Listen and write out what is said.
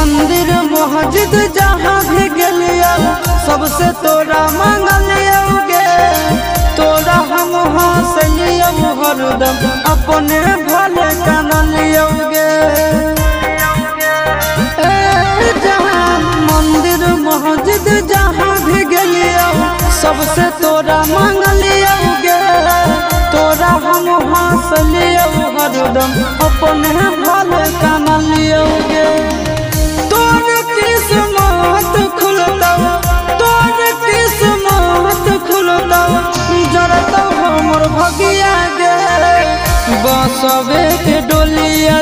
मंदिर मस्जिद जहाँ भी गलिया सबसे तोरा मांगलियोगे। तोरा हम हंसलियो हरदम अपने भले कानलियोगे। मंदिर मस्जिद जहाँ भी गलिया सबसे तोरा मांगलियोगे। तोरा हम हंसलियो हरदम अपने भले कानलियोगे। तोर किस्मत खुलता, तोर किस्मत खुलता, जरता हमर भगिया गे। बसवे के डोलिया